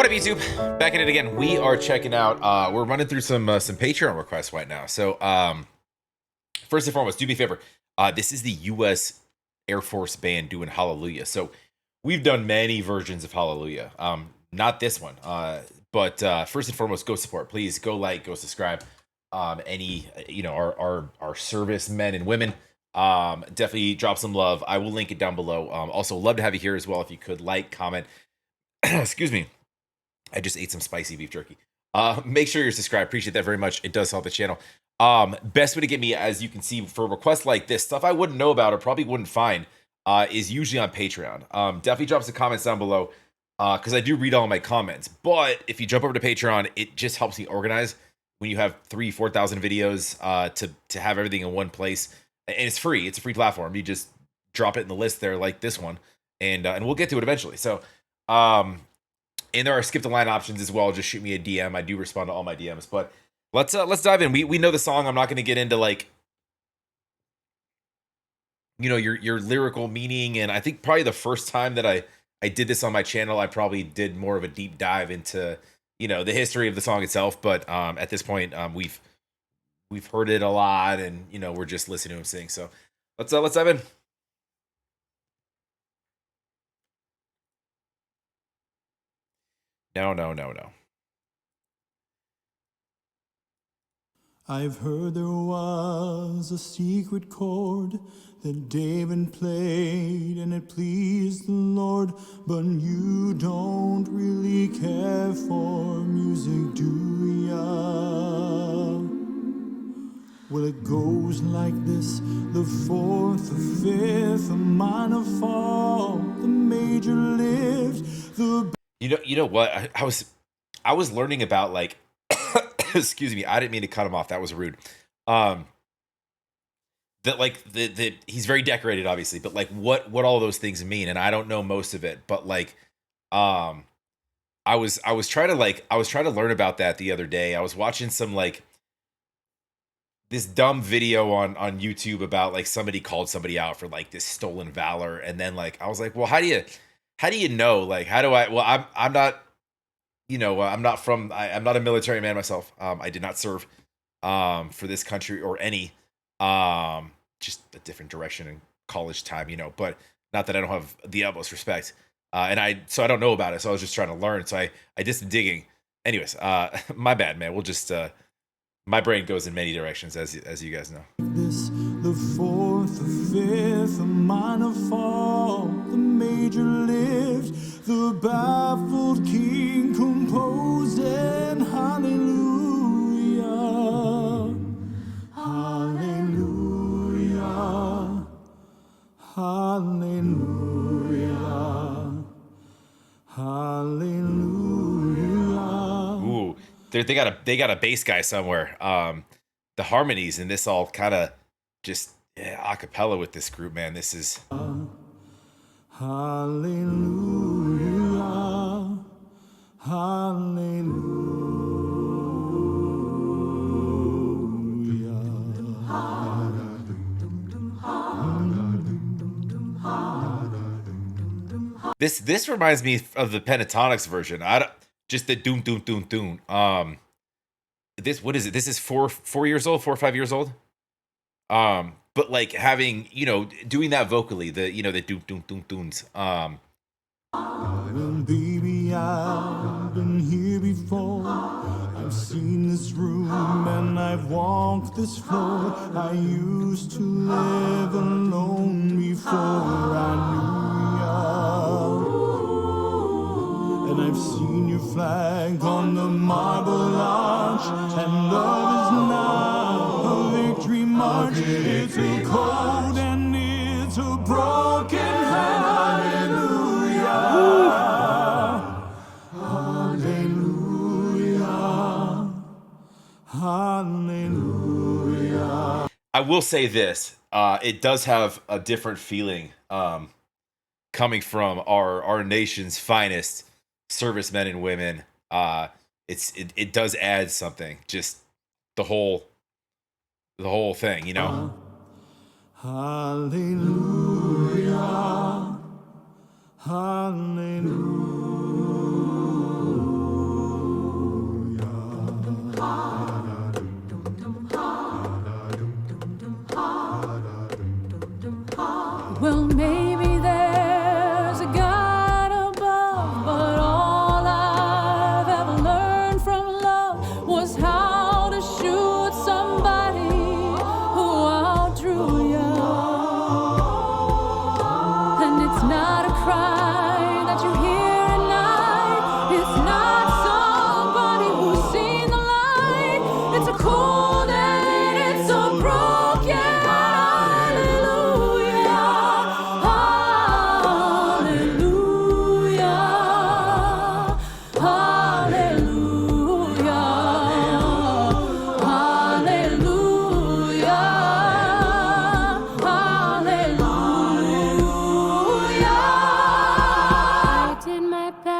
What up, YouTube? Back at it again. We are checking out. We're running through some Patreon requests right now. So, first and foremost, do me a favor. This is the U.S. Air Force Band doing Hallelujah. So, we've done many versions of Hallelujah. Not this one. But first and foremost, go support. Please go like, go subscribe. Any our service men and women. Definitely drop some love. I will link it down below. Also, love to have you here as well. If you could like, comment. Excuse me. I just ate some spicy beef jerky. Make sure you're subscribed. Appreciate that very much. It does help the channel. Best way to get me, as you can see, for requests like this, stuff I wouldn't know about or probably wouldn't find, is usually on Patreon. Definitely drop some comments down below, because I do read all my comments. But if you jump over to Patreon, it just helps me organize when you have 3,000-4,000 videos, to have everything in one place. And it's free. It's a free platform. You just drop it in the list there, like this one, and we'll get to it eventually. So, and there are skip the line options as well. Just shoot me a DM. I do respond to all my DMs. But let's dive in. We know the song. I'm not going to get into like, your lyrical meaning. And I think probably the first time that I did this on my channel, I probably did more of a deep dive into the history of the song itself. But at this point, we've heard it a lot, and we're just listening to him sing. So let's dive in. No. I've heard there was a secret chord that David played and it pleased the Lord, but you don't really care for music, do ya? Well, it goes like this: the fourth, the fifth, the minor fall, the major lift, the... You know what? I was learning about, like, excuse me, I didn't mean to cut him off. That was rude. That like the he's very decorated, obviously, but like what all those things mean, and I don't know most of it, but like, I was trying to learn about that the other day. I was watching some like this dumb video on YouTube about like somebody called somebody out for like this stolen valor, and then like I was like, well, how do you know? Like, how do I? Well, I'm not, I'm not a military man myself. I did not serve, for this country or any, just a different direction in college time, but not that I don't have the utmost respect. So I don't know about it. So I was just trying to learn. So I did some digging. Anyways, my bad, man. We'll just, my brain goes in many directions, as you guys know. This, the fourth, the fifth, the minor fall, the major lift, the baffled king composing hallelujah, hallelujah, hallelujah, hallelujah. Ooh, they got a bass guy somewhere. The harmonies in this all kind of just a cappella with this group, man. This is hallelujah, hallelujah. this reminds me of the Pentatonics version. Just the doom doom doom doom. What is it? This is 4 years old, 4 or 5 years old. But like having, doing that vocally, the doom doom doom dooms. Well, baby, I've been here before. I've seen this room and I've walked this floor. I used to live alone before I knew ya. And I've seen your flag on the marble arch, and love is now a victory march. It's a cold and it's a broken hallelujah. Hallelujah. Hallelujah. I will say this: it does have a different feeling, coming from our nation's finest servicemen and women. It does add something. Just the whole thing, Hallelujah. Hallelujah.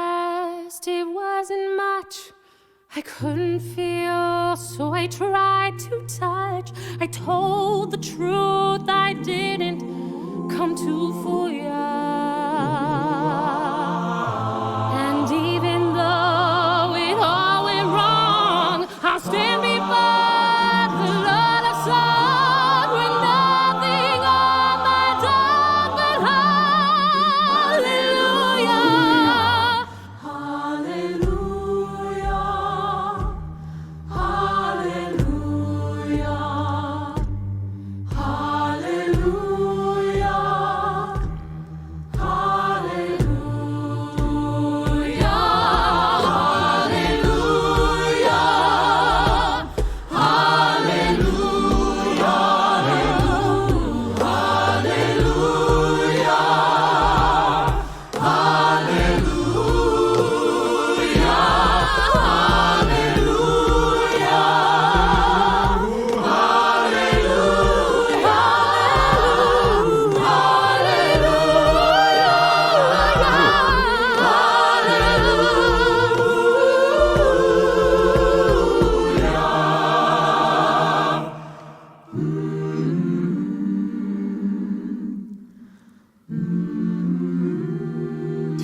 asked, it wasn't much. I couldn't feel, so I tried to touch. I told the truth, I didn't come to fool ya. And even though it all went wrong, I'll stand before the Lord of Songs with nothing on my tongue but hallelujah. Hallelujah. Hallelujah. Hallelujah.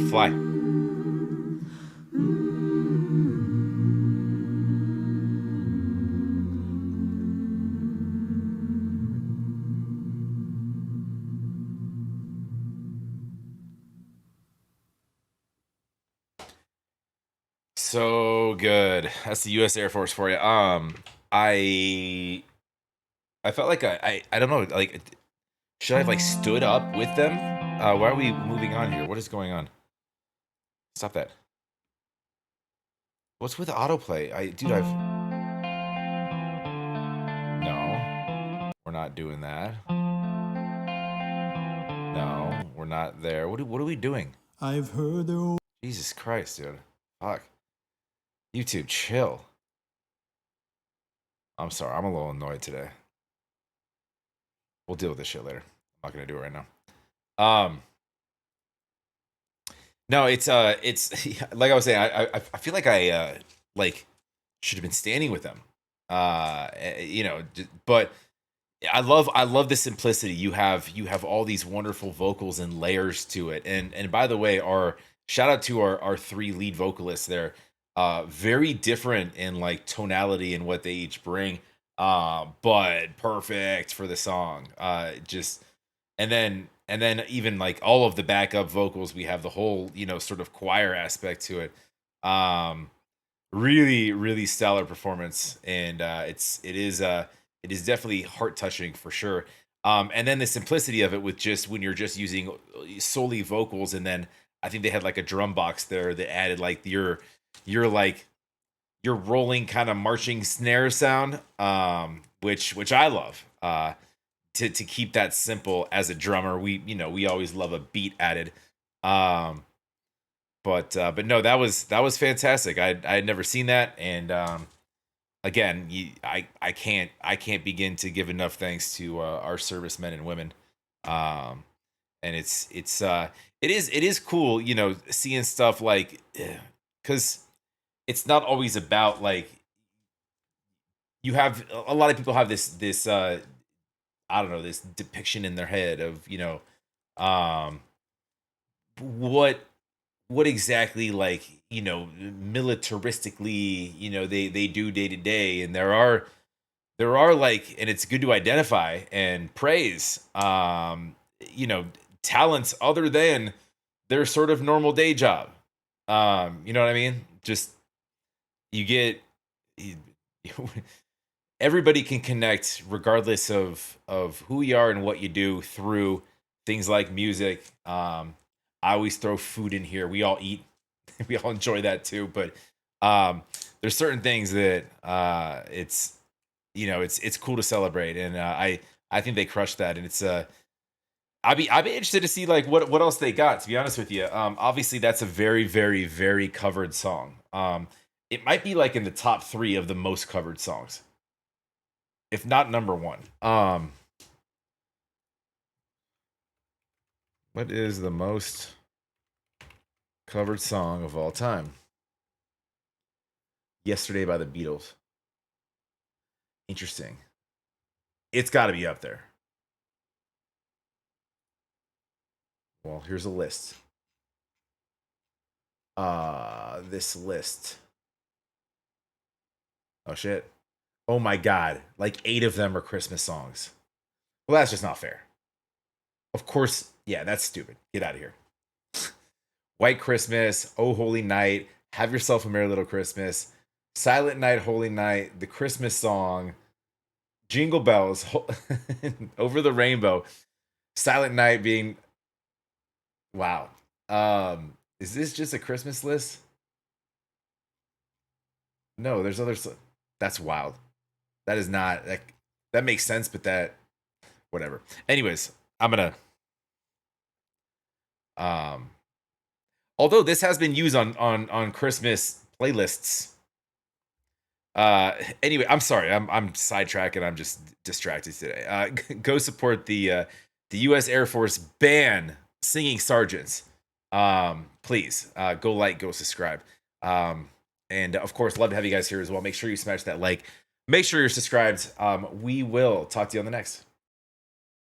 Fly. So good. That's the U.S. Air Force for you. I felt like I don't know, like, should I have like stood up with them? Why are we moving on here? What is going on? Stop that. What's with autoplay? No, we're not doing that. No, we're not there. What are we doing? I've heard there. Jesus Christ, dude. Fuck. YouTube, chill. I'm sorry. I'm a little annoyed today. We'll deal with this shit later. I'm not gonna do it right now. No, it's like I was saying. I feel like I like should have been standing with them. But I love the simplicity. You have all these wonderful vocals and layers to it. And by the way, our shout out to our three lead vocalists there. Very different in like tonality and what they each bring. But perfect for the song. Just and then even like all of the backup vocals, we have the whole, sort of choir aspect to it. Really, really stellar performance. And it is definitely heart touching for sure. And then the simplicity of it with just when you're just using solely vocals, and then I think they had like a drum box there that added like your rolling kind of marching snare sound, which I love. To keep that simple as a drummer, we always love a beat added. But no, that was fantastic. I had never seen that, and again, I can't begin to give enough thanks to our servicemen and women. And it is cool, seeing stuff like, because it's not always about like, you have a lot of people have this I don't know, this depiction in their head of, um what exactly, like, militaristically, they do day to day. And there are like, and it's good to identify and praise, talents other than their sort of normal day job. You know what I mean? Just, you get everybody can connect regardless of who you are and what you do through things like music. I always throw food in here. We all eat. We all enjoy that too. But there's certain things that it's cool to celebrate, and I think they crushed that. And it's I'd be interested to see like what else they got. To be honest with you, obviously that's a very, very, very covered song. It might be like in the top 3 of the most covered songs, if not number 1. What is the most covered song of all time. Yesterday by the Beatles. Interesting. It's got to be up there. Well, here's a list. This list. Oh shit. Oh my god. Like 8 of them are Christmas songs. Well, that's just not fair. Of course, yeah, that's stupid. Get out of here. White Christmas, Oh Holy Night, Have Yourself a Merry Little Christmas, Silent Night, Holy Night, The Christmas Song, Jingle Bells, Over the Rainbow, Silent Night being, wow. Is this just a Christmas list? No, there's other. That's wild. That is not that makes sense, but that whatever. Anyways, I'm gonna um. Although this has been used on Christmas playlists. Anyway, I'm sorry. I'm sidetracking. I'm just distracted today. Go support the U.S. Air Force ban singing sergeants. Please go like, go subscribe. And of course, love to have you guys here as well. Make sure you smash that like. Make sure you're subscribed. We will talk to you on the next.